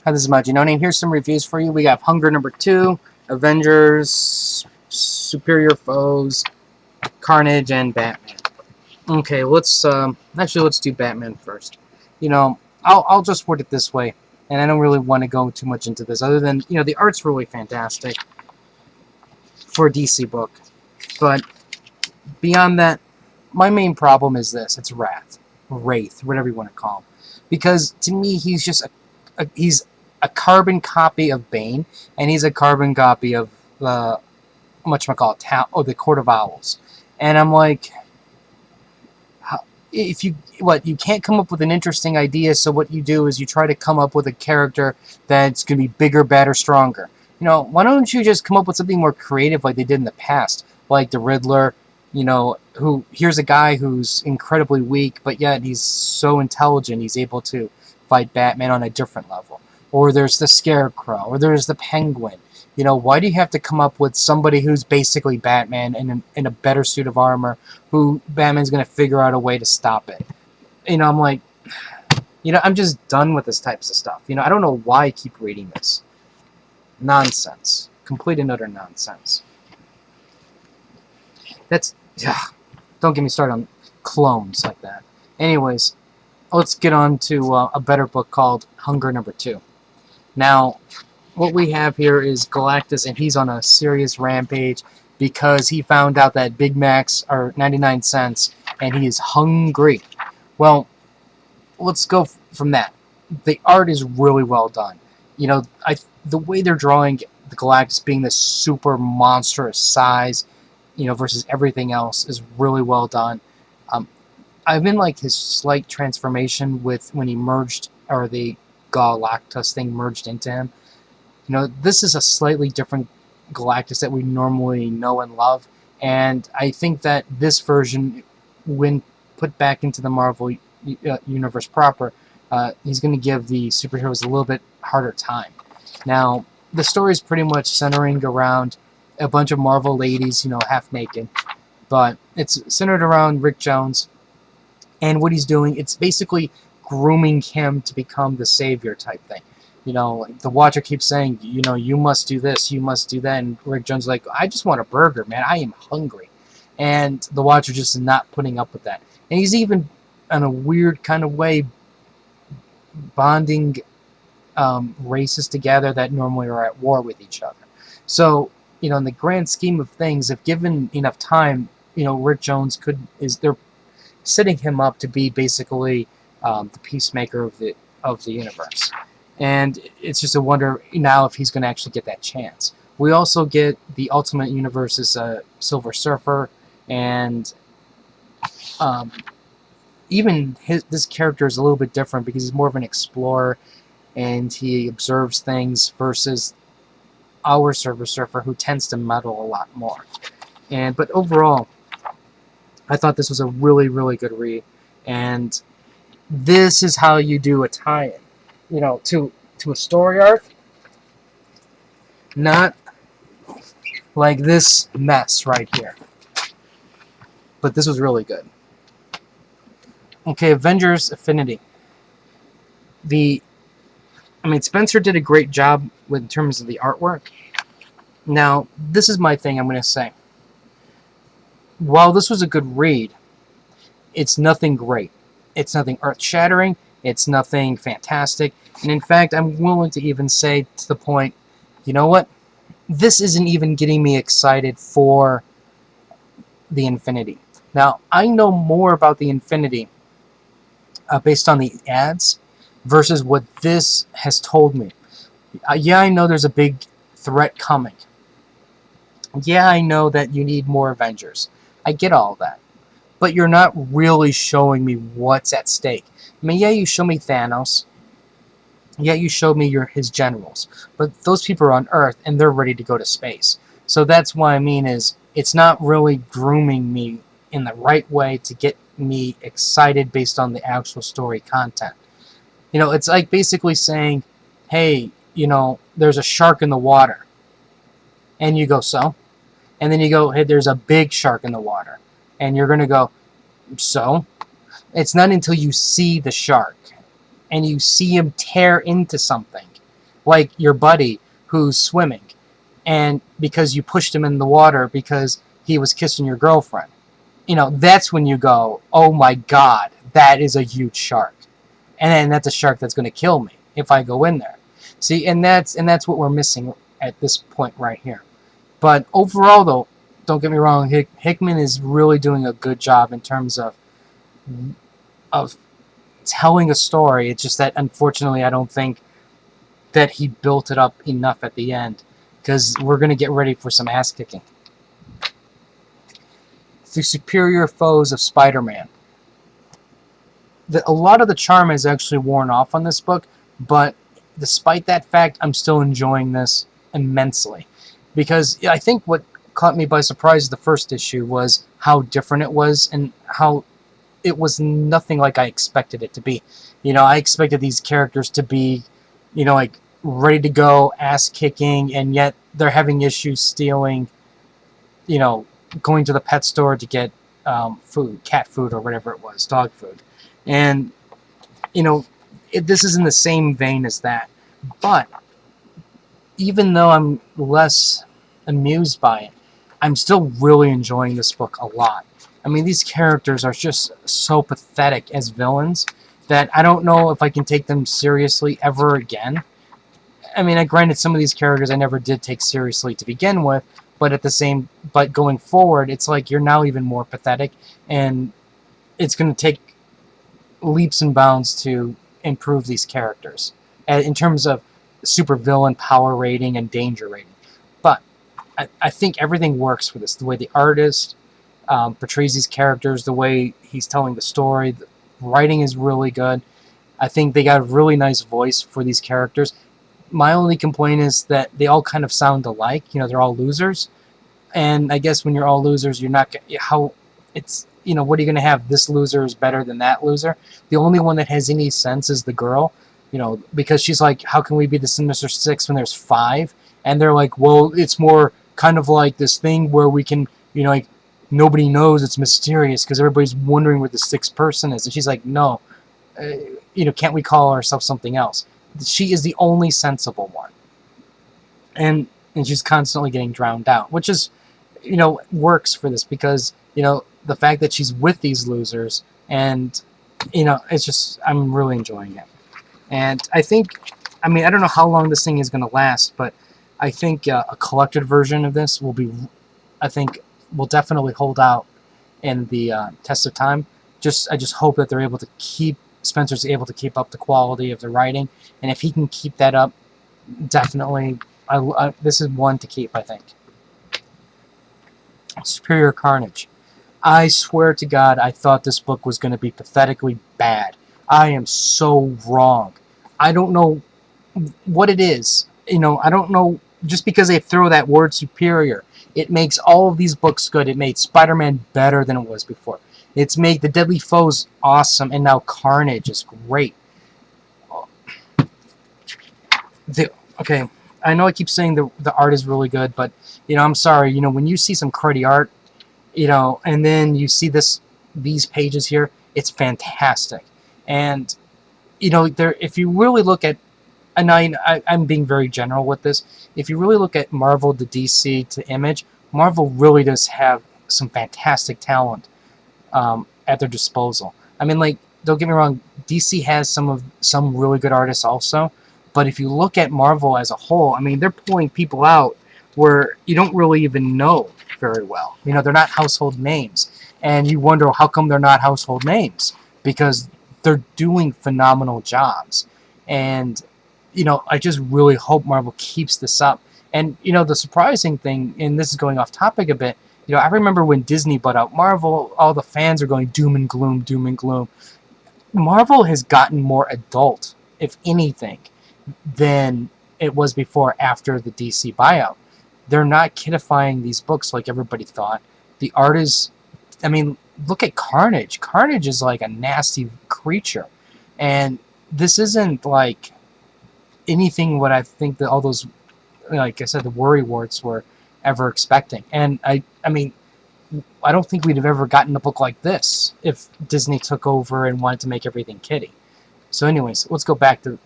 Hi, this is Majin. And here's some reviews for you. We got Hunger number 2, Avengers, Superior Foes, Carnage, and Batman. Okay, let's do Batman first. I'll just word it this way, and I don't really want to go too much into this, other than the art's really fantastic for a DC book. But beyond that, my main problem is this: it's Wraith, whatever you want to call him, because to me he's just he's a carbon copy of Bane, and he's a carbon copy of the Court of Owls, and I'm like, if you can't come up with an interesting idea, so what you do is you try to come up with a character that's gonna be bigger, better, stronger. Why don't you just come up with something more creative like they did in the past, like the Riddler? Who here's a guy who's incredibly weak, but yet he's so intelligent, he's able to fight Batman on a different level. Or there's the Scarecrow, or there's the Penguin. Why do you have to come up with somebody who's basically Batman in a better suit of armor, who Batman's going to figure out a way to stop it? I'm like, I'm just done with this types of stuff. I don't know why I keep reading this. Nonsense. Complete and utter nonsense. That's, don't get me started on clones like that. Anyways, let's get on to a better book called Hunger number 2. Now, what we have here is Galactus, and he's on a serious rampage because he found out that Big Macs are 99 cents, and he is hungry. Well, let's go from that. The art is really well done. The way they're drawing the Galactus being this super monstrous size, versus everything else is really well done. I've been like his slight transformation with when he merged, or the Galactus thing merged into him. This is a slightly different Galactus that we normally know and love, and I think that this version, when put back into the Marvel universe proper, he's going to give the superheroes a little bit harder time. Now, the story is pretty much centering around a bunch of Marvel ladies, half naked, but it's centered around Rick Jones and what he's doing. It's basically grooming him to become the savior type thing. The Watcher keeps saying, you must do this, you must do that, and Rick Jones is like, I just want a burger, man, I am hungry. And the Watcher just is not putting up with that. And he's even, in a weird kind of way, bonding races together that normally are at war with each other. So, in the grand scheme of things, if given enough time, Rick Jones they're setting him up to be basically the peacemaker of the universe. And it's just a wonder now if he's going to actually get that chance. We also get the Ultimate Universe's Silver Surfer, and even this character is a little bit different because he's more of an explorer and he observes things versus our Silver Surfer, who tends to meddle a lot more. But overall, I thought this was a really, really good read, and this is how you do a tie-in, to a story arc, not like this mess right here. But this was really good. Okay, Avengers Affinity. Spencer did a great job in terms of the artwork. Now, this is my thing I'm going to say. While this was a good read, it's nothing great. It's nothing earth-shattering. It's nothing fantastic. And in fact, I'm willing to even say to the point, you know what? This isn't even getting me excited for the Infinity. Now, I know more about the Infinity based on the ads versus what this has told me. Yeah, I know there's a big threat coming. Yeah, I know that you need more Avengers. I get all that. But you're not really showing me what's at stake. Yeah, you show me Thanos. Yeah, you showed me his generals. But those people are on Earth, and they're ready to go to space. So that's what I mean is, it's not really grooming me in the right way to get me excited based on the actual story content. It's like basically saying, hey, there's a shark in the water. And you go, so? And then you go, hey, there's a big shark in the water. And you're going to go, so? It's not until you see the shark and you see him tear into something like your buddy who's swimming, and because you pushed him in the water because he was kissing your girlfriend. That's when you go, oh my god, that is a huge shark. And then that's a shark that's going to kill me if I go in there. See, and that's what we're missing at this point right here. But overall, though, don't get me wrong, Hickman is really doing a good job in terms of telling a story. It's just that unfortunately, I don't think that he built it up enough at the end, because we're going to get ready for some ass kicking. The superior foes of Spider-Man. A lot of the charm has actually worn off on this book, but despite that fact, I'm still enjoying this immensely. Because I think what caught me by surprise the first issue was how different it was, and how it was nothing like I expected it to be. I expected these characters to be, like ready to go, ass kicking, and yet they're having issues stealing, going to the pet store to get food, cat food or whatever it was, dog food. And, this is in the same vein as that. But even though I'm less amused by it, I'm still really enjoying this book a lot. I mean, these characters are just so pathetic as villains that I don't know if I can take them seriously ever again. I mean, granted, some of these characters I never did take seriously to begin with, but going forward, it's like you're now even more pathetic, and it's going to take leaps and bounds to improve these characters in terms of supervillain power rating and danger rating. But I think everything works for this. The way the artist portrays these characters, the way he's telling the story, the writing is really good. I think they got a really nice voice for these characters. My only complaint is that they all kind of sound alike. They're all losers, and I guess when you're all losers, you're not how it's what are you going to have? This loser is better than that loser. The only one that has any sense is the girl, because she's like, how can we be the Sinister Six when there's five? And they're like, well, it's more kind of like this thing where we can, like nobody knows, it's mysterious because everybody's wondering where the sixth person is. And she's like, no, can't we call ourselves something else? She is the only sensible one, and she's constantly getting drowned out, which is, works for this because the fact that she's with these losers, and it's just, I'm really enjoying it. And I think, I don't know how long this thing is going to last, but I think a collected version of this will definitely hold out in the test of time. I just hope that Spencer's able to keep up the quality of the writing, and if he can keep that up, definitely, this is one to keep, I think. Superior Carnage. I swear to God, I thought this book was going to be pathetically bad. I am so wrong. I don't know what it is. I don't know, just because they throw that word superior, it makes all of these books good. It made Spider-Man better than it was before. It's made The Deadly Foes awesome, and now Carnage is great. Okay, I know I keep saying the art is really good, but, I'm sorry, when you see some cruddy art, and then you see these pages here, it's fantastic. And, if you really look at, and I'm being very general with this, if you really look at Marvel to DC to Image, Marvel really does have some fantastic talent at their disposal. Like, don't get me wrong, DC has some really good artists also, but if you look at Marvel as a whole, they're pulling people out where you don't really even know very well. They're not household names, and you wonder how come they're not household names, because they're doing phenomenal jobs. And I just really hope Marvel keeps this up. And the surprising thing, and this is going off topic a bit, I remember when Disney bought out Marvel, all the fans are going doom and gloom, doom and gloom. Marvel has gotten more adult, if anything, than it was before after the DC buyout. They're not kidifying these books like everybody thought. The art is, look at Carnage. Carnage is like a nasty creature. And this isn't like anything what I think that all those, like I said, the worry warts were ever expecting. And I don't think we'd have ever gotten a book like this if Disney took over and wanted to make everything kiddie. So anyways, let's go back to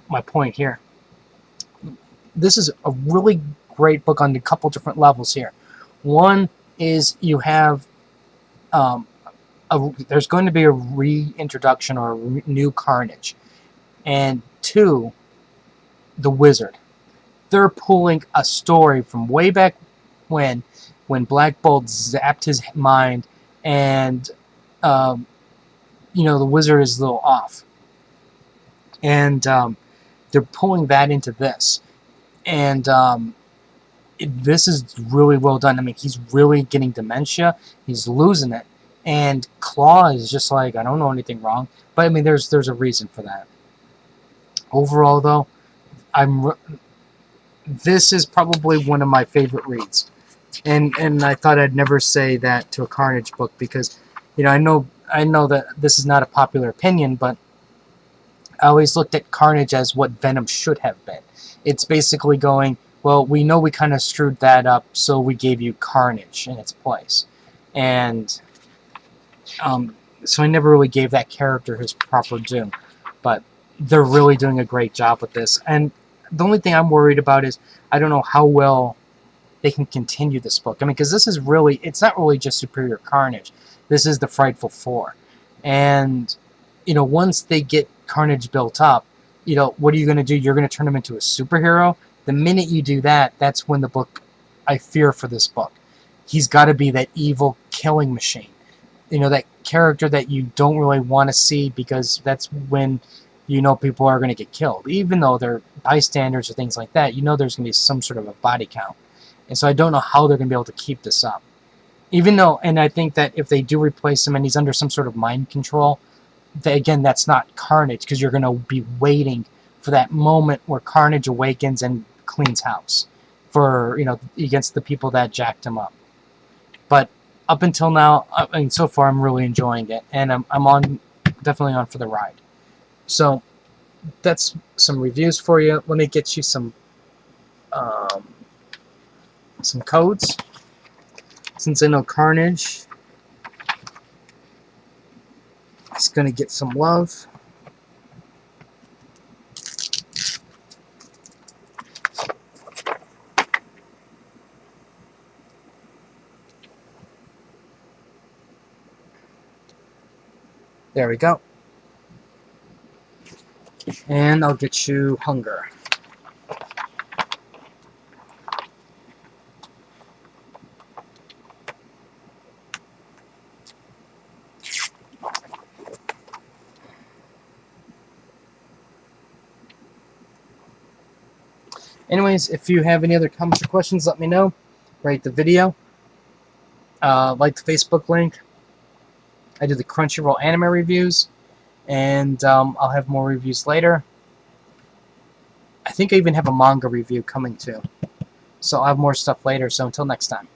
my point here. this is a really great book on a couple different levels here. One is you have there's going to be a reintroduction or a new Carnage, and two, the Wizard. They're pulling a story from way back when Black Bolt zapped his mind, and the Wizard is a little off, and they're pulling that into this, and this is really well done. I mean, he's really getting dementia. He's losing it, and Claw is just like, I don't know anything wrong, but I mean, there's a reason for that. Overall, though, this is probably one of my favorite reads, and I thought I'd never say that to a Carnage book because, I know that this is not a popular opinion, but I always looked at Carnage as what Venom should have been. It's basically going, well, we know we kind of screwed that up, so we gave you Carnage in its place. And so I never really gave that character his proper due. But they're really doing a great job with this. And the only thing I'm worried about is I don't know how well they can continue this book. I mean, because this is really, it's not really just Superior Carnage. This is the Frightful Four. And, once they get Carnage built up, what are you going to do? You're going to turn him into a superhero? The minute you do that, that's when the book, I fear for this book. He's got to be that evil killing machine. That character that you don't really want to see because that's when people are going to get killed. Even though they're bystanders or things like that, there's going to be some sort of a body count. And so I don't know how they're going to be able to keep this up. Even though, and I think that if they do replace him and he's under some sort of mind control, again, that's not Carnage because you're going to be waiting for that moment where Carnage awakens and cleans house for, against the people that jacked him up. But up until now, I mean, so far I'm really enjoying it, and I'm definitely on for the ride. So that's some reviews for you. Let me get you some codes, since I know Carnage is going to get some love. There we go. And I'll get you Hunger. Anyways, if you have any other comments or questions, let me know. Rate the video. Like the Facebook link. I do the Crunchyroll anime reviews. And I'll have more reviews later. I think I even have a manga review coming too. So I'll have more stuff later. So until next time.